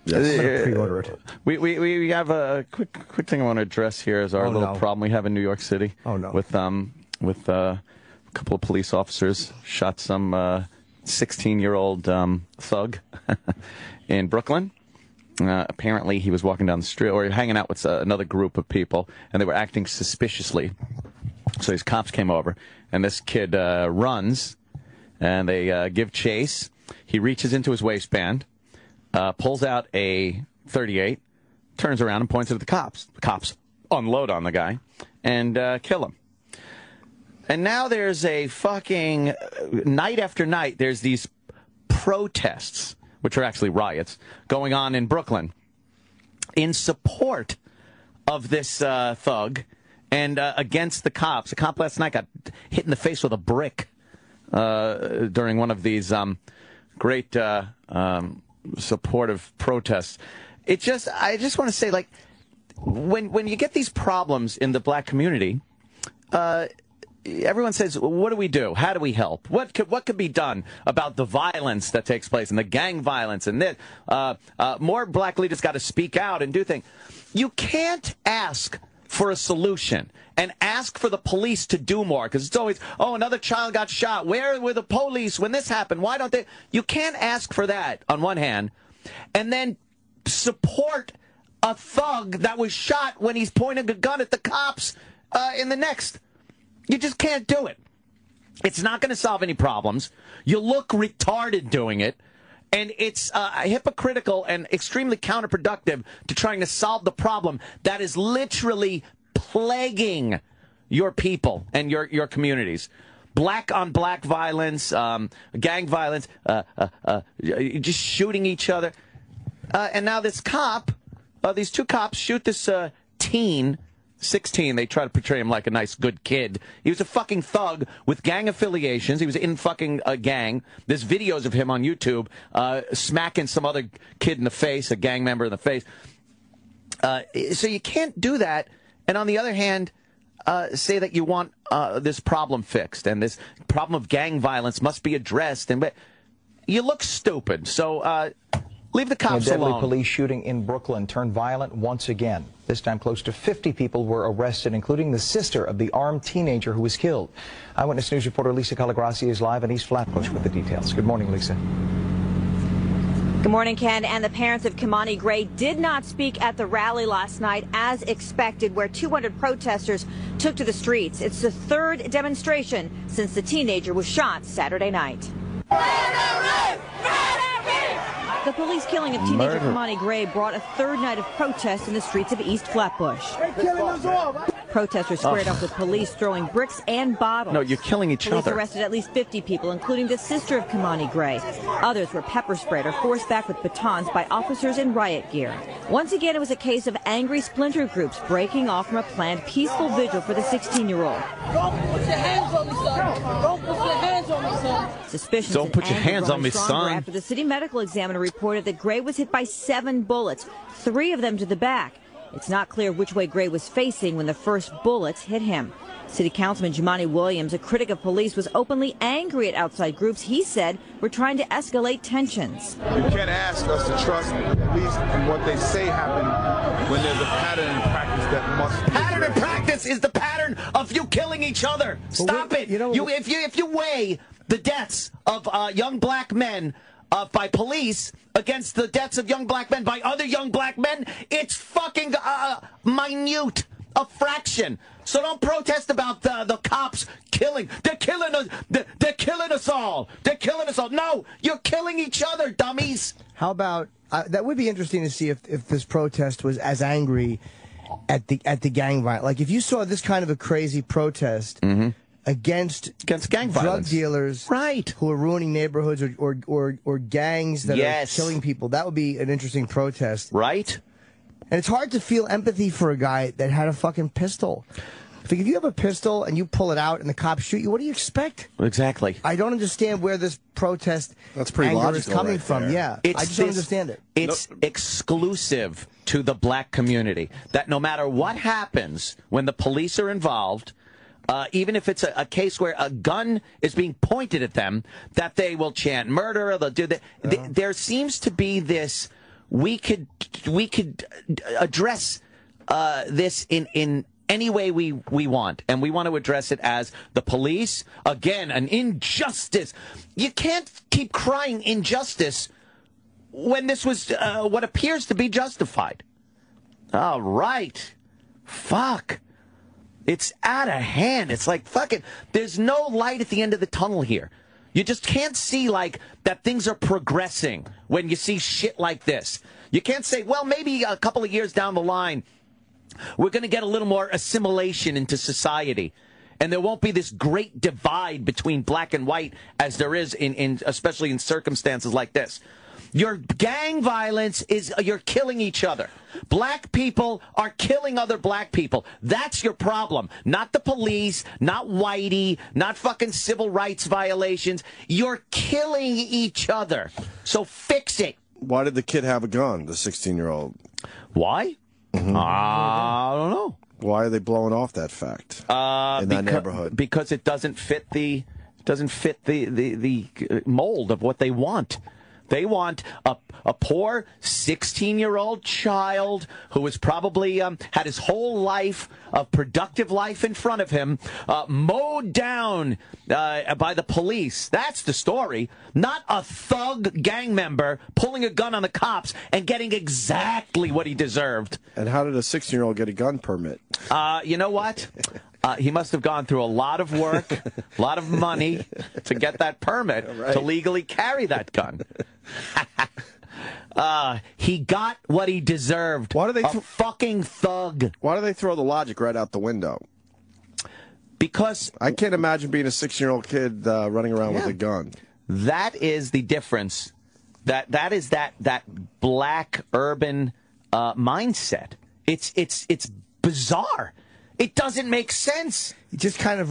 Yes. I'm going to pre-order it. We have a quick thing I want to address here is our little problem we have in New York City. Oh, no. With a couple of police officers shot some 16-year-old thug in Brooklyn. Apparently, he was walking down the street or hanging out with another group of people, and they were acting suspiciously. So these cops came over, and this kid runs, and they give chase. He reaches into his waistband, pulls out a .38, turns around and points it at the cops. The cops unload on the guy and kill him. And now there's a fucking night after night, there's these protests, which are actually riots, going on in Brooklyn in support of this thug and against the cops. A cop last night got hit in the face with a brick during one of these great supportive protests. I just want to say, like, when you get these problems in the black community, everyone says, what do we do? How do we help? What could be done about the violence that takes place and the gang violence and this? More black leaders got to speak out and do things. You can't ask for a solution and ask for the police to do more because it's always, oh, another child got shot. Where were the police when this happened? Why don't they? You can't ask for that on one hand and then support a thug that was shot when he's pointing a gun at the cops in the next. You just can't do it. It's not going to solve any problems. You look retarded doing it. And it's hypocritical and extremely counterproductive to trying to solve the problem that is literally plaguing your people and your communities. Black on black violence, gang violence, just shooting each other. And now this cop, these two cops shoot this teen, 16, they try to portray him like a nice, good kid. He was a fucking thug with gang affiliations. He was in fucking a gang. There's videos of him on YouTube smacking some other kid in the face, a gang member in the face. So you can't do that. And on the other hand, say that you want this problem fixed and this problem of gang violence must be addressed. And you look stupid. So leave the cops alone. A deadly police shooting in Brooklyn turned violent once again. This time, close to 50 people were arrested, including the sister of the armed teenager who was killed. Eyewitness News reporter Lisa Calagrassi is live in East Flatbush with the details. Good morning, Lisa. Good morning, Ken. And the parents of Kimani Gray did not speak at the rally last night as expected, where 200 protesters took to the streets. It's the third demonstration since the teenager was shot Saturday night. The police killing of teenager Kimani Gray brought a third night of protest in the streets of East Flatbush. Protesters squared up with police throwing bricks and bottles. No, you're killing each other. Police arrested at least 50 people, including the sister of Kimani Gray. Others were pepper sprayed or forced back with batons by officers in riot gear. Once again, it was a case of angry splinter groups breaking off from a planned peaceful vigil for the 16-year-old. Don't put your hands on me, son. Don't put your hands on me, son. Suspicions Don't put your hands on me, son. After the city medical examiner reported that Gray was hit by 7 bullets, 3 of them to the back. It's not clear which way Gray was facing when the first bullets hit him. City Councilman Jumaane Williams, a critic of police, was openly angry at outside groups he said were trying to escalate tensions. You can't ask us to trust police and what they say happened when there's a pattern and practice that must be. Pattern and practice is the pattern of you killing each other. Stop it. If you weigh the deaths of young black men by police against the deaths of young black men by other young black men, it's fucking minute, a fraction. So don't protest about the cops killing. They're killing us. They're killing us all. They're killing us all. No, you're killing each other, dummies. How about that? Would be interesting to see if this protest was as angry at the gang violence. Like if you saw this kind of a crazy protest. Against gang violence, drug dealers, right, who are ruining neighborhoods or gangs that are killing people. That would be an interesting protest, right? And it's hard to feel empathy for a guy that had a fucking pistol. If you have a pistol and you pull it out and the cops shoot you, what do you expect? Exactly. I don't understand where this protest anger is coming from. Yeah, I just don't understand it. It's exclusive to the black community that no matter what happens when the police are involved, even if it's a case where a gun is being pointed at them, that they will chant murder, or they'll do that. There seems to be this we could address this in any way we want, and we want to address it as the police. Again, an injustice. You can't keep crying injustice when this was what appears to be justified. All right. Fuck. It's out of hand. It's like, fucking, there's no light at the end of the tunnel here. You just can't see, like, that things are progressing when you see shit like this. You can't say, well, maybe a couple of years down the line, we're going to get a little more assimilation into society. And there won't be this great divide between black and white as there is in especially in circumstances like this. Your gang violence is you're killing each other. Black people are killing other black people. That's your problem. Not the police, not Whitey, not fucking civil rights violations. You're killing each other. So fix it. Why did the kid have a gun, the 16-year-old? Why? I don't know. Why are they blowing off that fact in that neighborhood? Because it doesn't fit the mold of what they want. They want a poor 16-year-old child who has probably had his whole life of productive life in front of him mowed down by the police. That's the story. Not a thug gang member pulling a gun on the cops and getting exactly what he deserved. And how did a 16-year-old get a gun permit? You know what? He must have gone through a lot of work, a lot of money to get that permit to legally carry that gun. He got what he deserved. Why do they fucking thug? Why do they throw the logic right out the window? Because I can't imagine being a 16-year-old kid running around with a gun. That is the difference. That is that black urban mindset. It's bizarre. It doesn't make sense. Just kind of,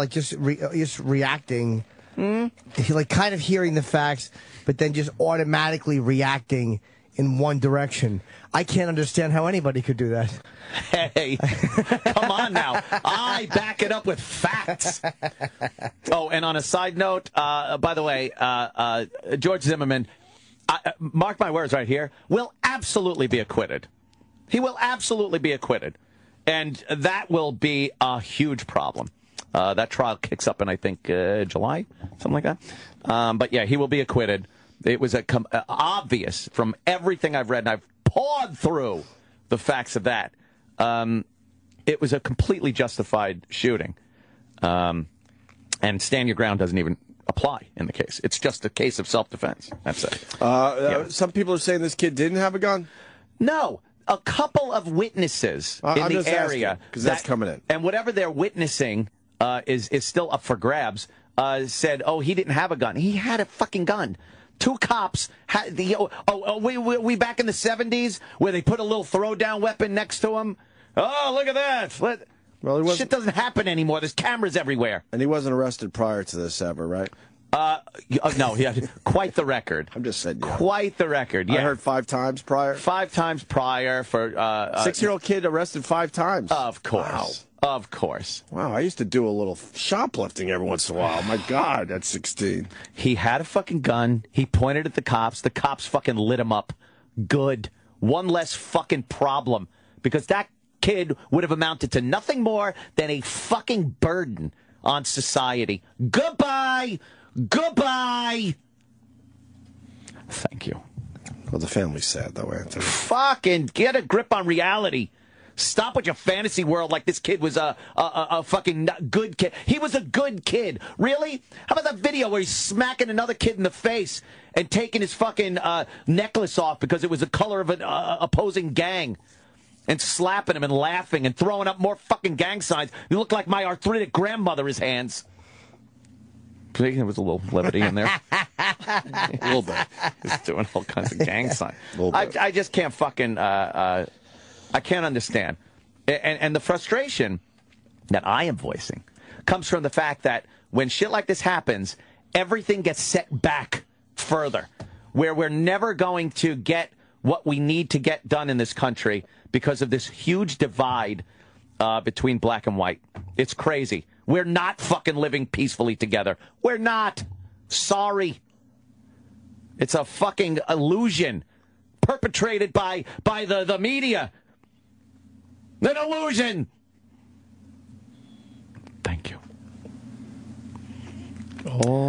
just reacting. Like kind of hearing the facts, but then just automatically reacting in one direction. I can't understand how anybody could do that. Hey, come on now. I back it up with facts. Oh, and on a side note, by the way, George Zimmerman, mark my words right here, will absolutely be acquitted. He will absolutely be acquitted. And that will be a huge problem. That trial kicks up in, I think, July, something like that. But, yeah, he will be acquitted. It was obvious from everything I've read, and I've pawed through the facts of that. It was a completely justified shooting. And stand your ground doesn't even apply in the case. It's just a case of self-defense. That's it. Some people are saying this kid didn't have a gun? No. A couple of witnesses in the area, because that's coming in, and whatever they're witnessing is still up for grabs. Said, "Oh, he didn't have a gun. He had a fucking gun." Two cops had the. We back in the 70s where they put a little throwdown weapon next to him. Oh, look at that! Well, shit doesn't happen anymore. There's cameras everywhere. And he wasn't arrested prior to this ever, right? No, he had quite the record. I'm just saying. Yeah. Quite the record. Yeah. I heard 5 times prior. 5 times prior for 6-year-old kid arrested 5 times. Of course. Wow. Of course. Wow, I used to do a little shoplifting every once in a while. My God, at 16. He had a fucking gun. He pointed at the cops. The cops fucking lit him up. Good. One less fucking problem. Because that kid would have amounted to nothing more than a fucking burden on society. Goodbye! Goodbye! Thank you. Well, the family's sad, though, Anthony. Fucking get a grip on reality. Stop with your fantasy world like this kid was a fucking good kid. He was a good kid. Really? How about that video where he's smacking another kid in the face and taking his fucking necklace off because it was the color of an opposing gang? And slapping him and laughing and throwing up more fucking gang signs. You look like my arthritic grandmother, his hands. There was a little levity in there. A little bit. Just doing all kinds of gang signs. I just can't fucking, I can't understand. And the frustration that I am voicing comes from the fact that when shit like this happens, everything gets set back further, where we're never going to get what we need to get done in this country because of this huge divide between black and white. It's crazy. We're not fucking living peacefully together. We're not. Sorry. It's a fucking illusion perpetrated by the media. An illusion. Thank you. Oh.